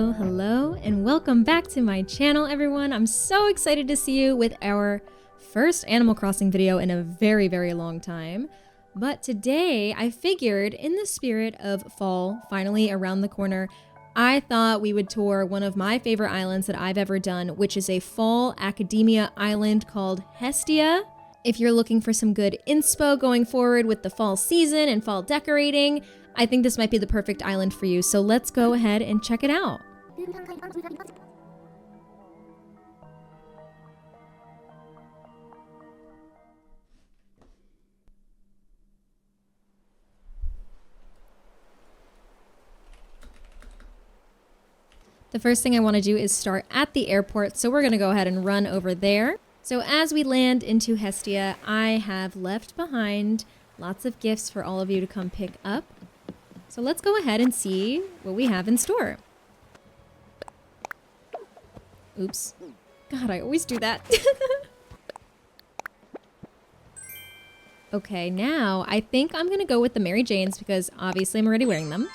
Hello, and welcome back to my channel, everyone. I'm so excited to see you with our first Animal Crossing video in a very, very long time. But today, I figured, in the spirit of fall finally around the corner, I thought we would tour one of my favorite islands that I've ever done, which is a fall academia island called Hestia. If you're looking for some good inspo going forward with the fall season and fall decorating, I think this might be the perfect island for you, so let's go ahead and check it out. The first thing I want to do is start at the airport, so we're going to go ahead and run over there. So as we land into Hestia, I have left behind lots of gifts for all of you to come pick up. So let's go ahead and see what we have in store. Oops. God, I always do that. Okay, now I think I'm gonna go with the Mary Janes because obviously I'm already wearing them.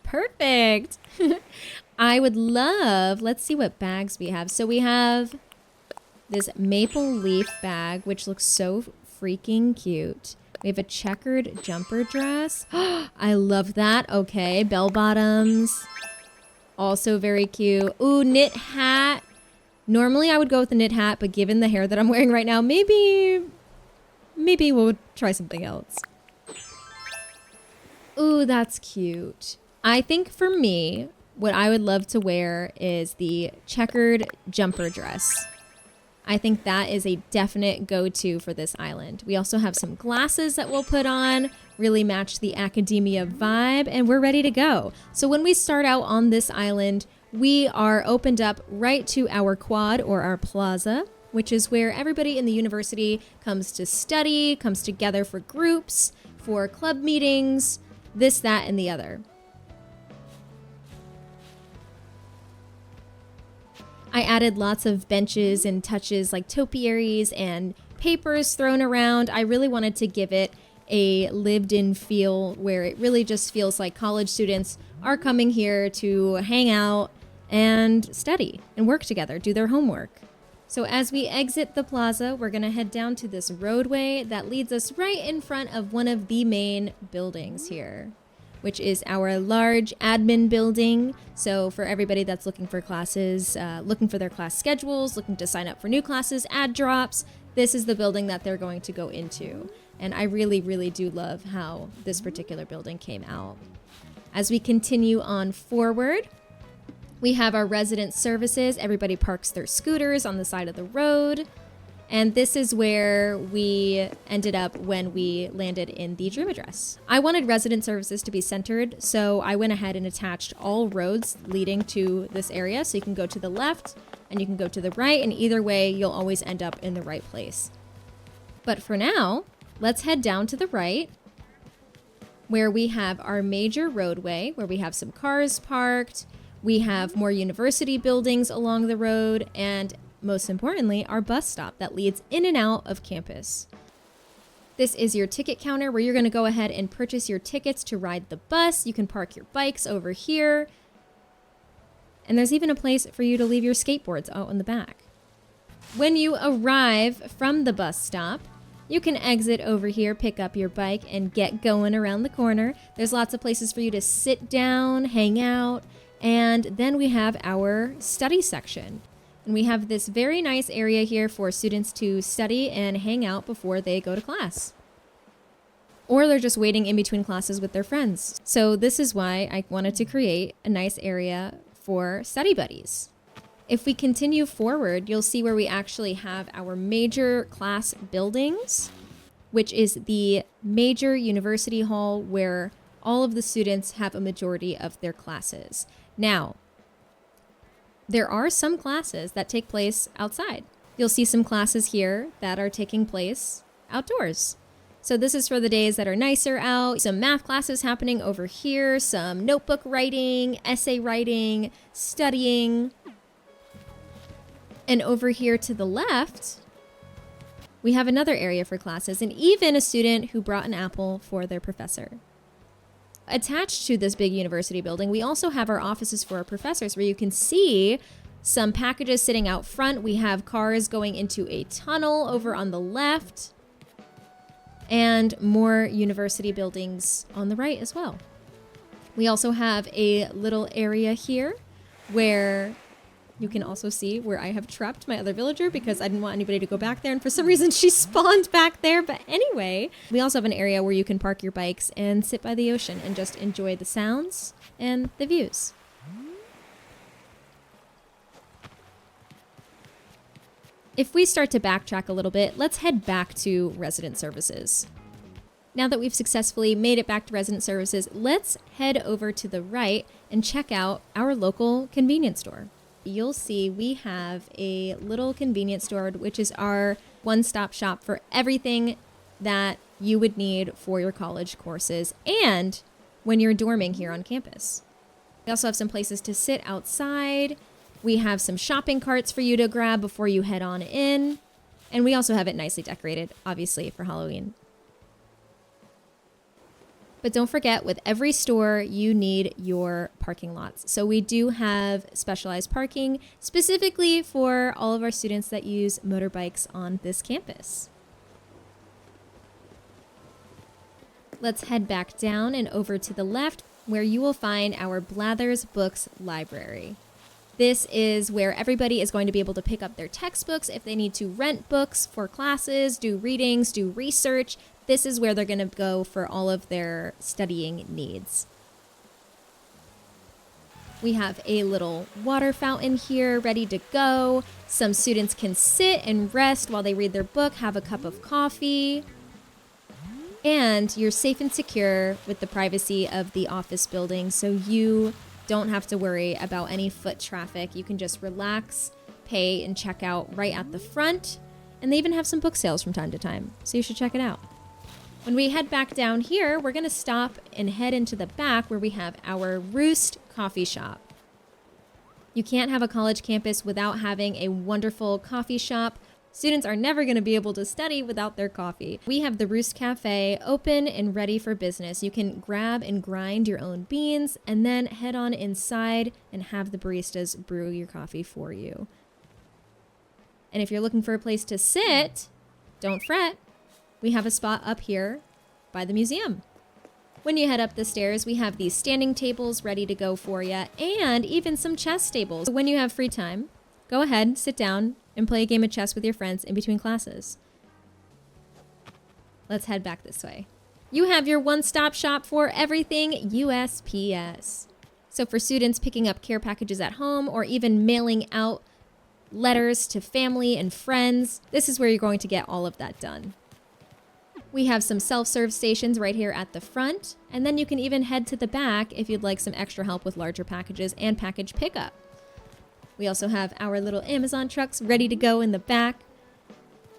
Perfect! I would love, let's see what bags we have. So we have this maple leaf bag, which looks so freaking cute. We have a checkered jumper dress. I love that. Okay, bell bottoms. Also very cute. Ooh, knit hat. Normally I would go with the knit hat, but given the hair that I'm wearing right now, maybe we'll try something else. Ooh, that's cute. I think for me, what I would love to wear is the checkered jumper dress. I think that is a definite go-to for this island. We also have some glasses that we'll put on, really match the academia vibe, and we're ready to go. So when we start out on this island, we are opened up right to our quad or our plaza, which is where everybody in the university comes to study, comes together for groups, for club meetings, this, that, and the other. I added lots of benches and touches like topiaries and papers thrown around. I really wanted to give it a lived-in feel where it really just feels like college students are coming here to hang out and study and work together, do their homework. So as we exit the plaza, we're gonna head down to this roadway that leads us right in front of one of the main buildings here, which is our large admin building. So for everybody that's looking for classes, looking for their class schedules, looking to sign up for new classes, add drops, this is the building that they're going to go into. And I really, really do love how this particular building came out. As we continue on forward, we have our resident services. Everybody parks their scooters on the side of the road. And this is where we ended up when we landed in the dream address. I wanted resident services to be centered, so I went ahead and attached all roads leading to this area. So you can go to the left and you can go to the right, and either way, you'll always end up in the right place. But for now, let's head down to the right, where we have our major roadway, where we have some cars parked. We have more university buildings along the road, and most importantly, our bus stop that leads in and out of campus. This is your ticket counter where you're going to go ahead and purchase your tickets to ride the bus. You can park your bikes over here. And there's even a place for you to leave your skateboards out in the back. When you arrive from the bus stop, you can exit over here, pick up your bike, and get going around the corner. There's lots of places for you to sit down, hang out, and then we have our study section. And we have this very nice area here for students to study and hang out before they go to class. Or they're just waiting in between classes with their friends. So this is why I wanted to create a nice area for study buddies. If we continue forward, you'll see where we actually have our major class buildings, which is the major university hall where all of the students have a majority of their classes. Now, there are some classes that take place outside. You'll see some classes here that are taking place outdoors. So this is for the days that are nicer out. Some math classes happening over here, some notebook writing, essay writing, studying. And over here to the left, we have another area for classes and even a student who brought an apple for their professor. Attached to this big university building, we also have our offices for our professors where you can see some packages sitting out front. We have cars going into a tunnel over on the left and more university buildings on the right as well. We also have a little area here where you can also see where I have trapped my other villager because I didn't want anybody to go back there. And for some reason, she spawned back there. But anyway, we also have an area where you can park your bikes and sit by the ocean and just enjoy the sounds and the views. If we start to backtrack a little bit, let's head back to resident services. Now that we've successfully made it back to resident services, let's head over to the right and check out our local convenience store. You'll see we have a little convenience store, which is our one-stop shop for everything that you would need for your college courses and when you're dorming here on campus. We also have some places to sit outside. We have some shopping carts for you to grab before you head on in. And we also have it nicely decorated, obviously, for Halloween. But don't forget, with every store, you need your parking lots. So we do have specialized parking specifically for all of our students that use motorbikes on this campus. Let's head back down and over to the left where you will find our Blather's Books Library. This is where everybody is going to be able to pick up their textbooks if they need to rent books for classes, do readings, do research. This is where they're going to go for all of their studying needs. We have a little water fountain here ready to go. Some students can sit and rest while they read their book, have a cup of coffee. And you're safe and secure with the privacy of the office building, so you don't have to worry about any foot traffic. You can just relax, pay, and check out right at the front. And they even have some book sales from time to time, so you should check it out. When we head back down here, we're going to stop and head into the back where we have our Roost coffee shop. You can't have a college campus without having a wonderful coffee shop. Students are never going to be able to study without their coffee. We have the Roost Cafe open and ready for business. You can grab and grind your own beans and then head on inside and have the baristas brew your coffee for you. And if you're looking for a place to sit, don't fret. We have a spot up here by the museum. When you head up the stairs, we have these standing tables ready to go for you and even some chess tables. So when you have free time, go ahead, sit down, and play a game of chess with your friends in between classes. Let's head back this way. You have your one-stop shop for everything USPS. So for students picking up care packages at home or even mailing out letters to family and friends, this is where you're going to get all of that done. We have some self-serve stations right here at the front, and then you can even head to the back if you'd like some extra help with larger packages and package pickup. We also have our little Amazon trucks ready to go in the back.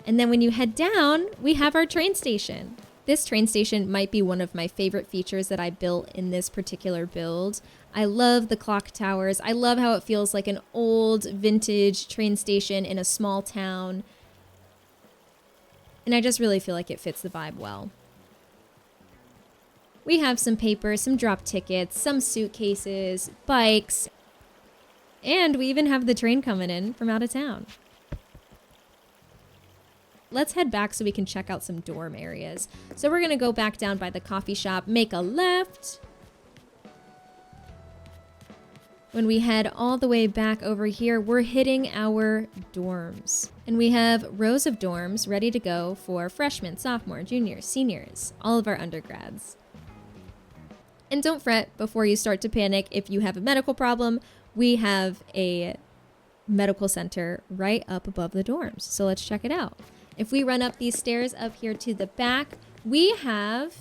And then when you head down, we have our train station. This train station might be one of my favorite features that I built in this particular build. I love the clock towers. I love how it feels like an old vintage train station in a small town. And I just really feel like it fits the vibe well. We have some paper, some drop tickets, some suitcases, bikes, and we even have the train coming in from out of town. Let's head back so we can check out some dorm areas. So we're going to go back down by the coffee shop, make a left. When we head all the way back over here, we're hitting our dorms. And we have rows of dorms ready to go for freshmen, sophomore, juniors, seniors, all of our undergrads. And don't fret before you start to panic if you have a medical problem. We have a medical center right up above the dorms. So let's check it out. If we run up these stairs up here to the back, we have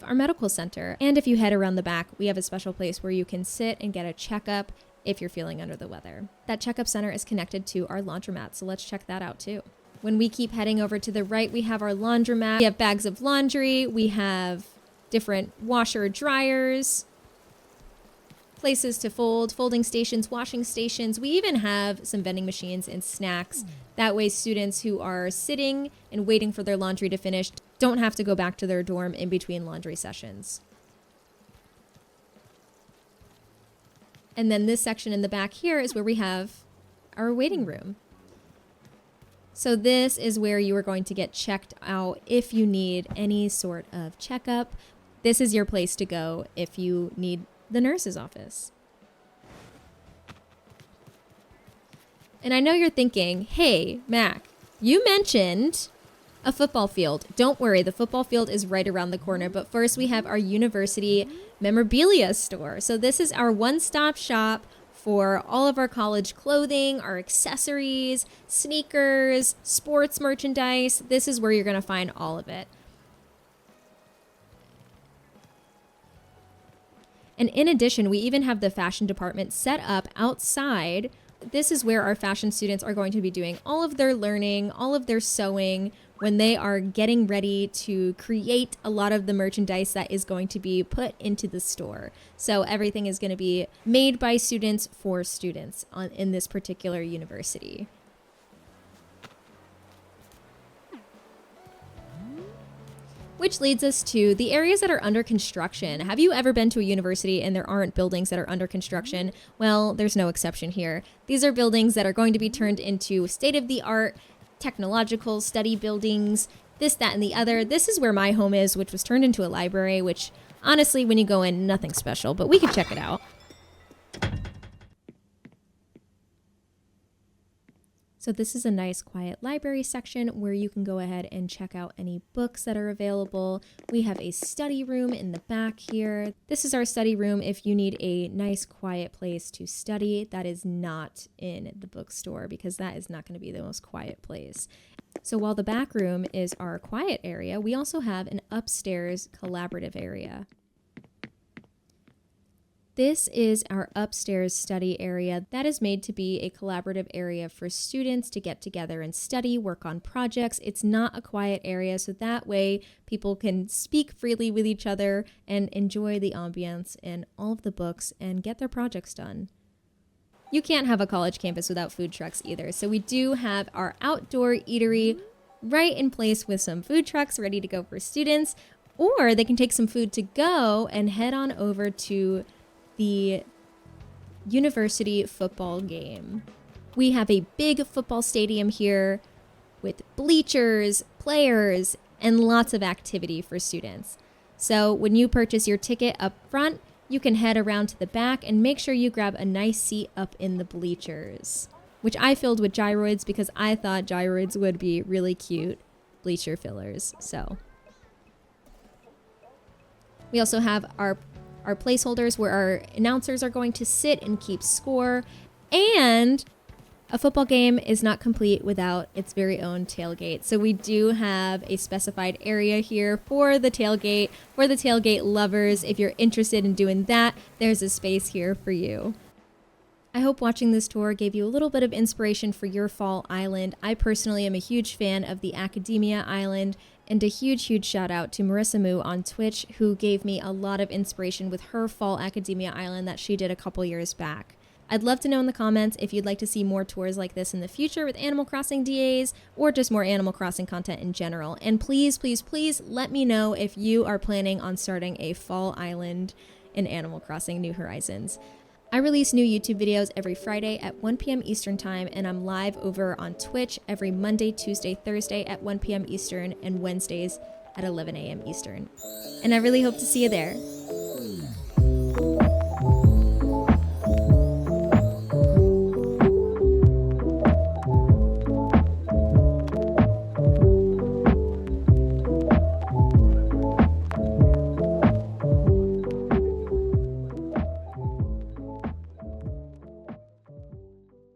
our medical center. And if you head around the back, we have a special place where you can sit and get a checkup if you're feeling under the weather. That checkup center is connected to our laundromat, so let's check that out too. When we keep heading over to the right, we have our laundromat. We have bags of laundry. We have different washer dryers, places to fold, folding stations, washing stations. We even have some vending machines and snacks. That way students who are sitting and waiting for their laundry to finish don't have to go back to their dorm in between laundry sessions. And then this section in the back here is where we have our waiting room. So this is where you are going to get checked out if you need any sort of checkup. This is your place to go if you need the nurse's office. And I know you're thinking, hey, Mac, you mentioned a football field. Don't worry, the football field is right around the corner. But first we have our university memorabilia store. So this is our one-stop shop for all of our college clothing, our accessories, sneakers, sports merchandise. This is where you're going to find all of it. And in addition, we even have the fashion department set up outside. This is where our fashion students are going to be doing all of their learning, all of their sewing, when they are getting ready to create a lot of the merchandise that is going to be put into the store. So everything is going to be made by students for students in this particular university. Which leads us to the areas that are under construction. Have you ever been to a university and there aren't buildings that are under construction? Well, there's no exception here. These are buildings that are going to be turned into state-of-the-art technological study buildings, this, that, and the other. This is where my home is, which was turned into a library, which honestly, when you go in, nothing special, but we can check it out. So this is a nice quiet library section where you can go ahead and check out any books that are available. We have a study room in the back here. This is our study room if you need a nice quiet place to study. That is not in the bookstore because that is not going to be the most quiet place. So while the back room is our quiet area, we also have an upstairs collaborative area. This is our upstairs study area that is made to be a collaborative area for students to get together and study, work on projects. It's not a quiet area, so that way people can speak freely with each other and enjoy the ambience and all of the books and get their projects done. You can't have a college campus without food trucks either, so we do have our outdoor eatery right in place with some food trucks ready to go for students, or they can take some food to go and head on over to the university football game. We have a big football stadium here with bleachers, players, and lots of activity for students. So when you purchase your ticket up front, you can head around to the back and make sure you grab a nice seat up in the bleachers, which I filled with gyroids because I thought gyroids would be really cute bleacher fillers. So we also have our placeholders where our announcers are going to sit and keep score. And a football game is not complete without its very own tailgate. So we do have a specified area here for the tailgate lovers. If you're interested in doing that, there's a space here for you. I hope watching this tour gave you a little bit of inspiration for your fall island. I personally am a huge fan of the Academia Island, and a huge shout out to Marissa Moo on Twitch, who gave me a lot of inspiration with her fall Academia Island that she did a couple years back. I'd love to know in the comments if you'd like to see more tours like this in the future with Animal Crossing DAs, or just more Animal Crossing content in general. And please let me know if you are planning on starting a fall island in Animal Crossing New Horizons. I release new YouTube videos every Friday at 1 p.m. Eastern Time, and I'm live over on Twitch every Monday, Tuesday, Thursday at 1 p.m. Eastern, and Wednesdays at 11 a.m. Eastern. And I really hope to see you there.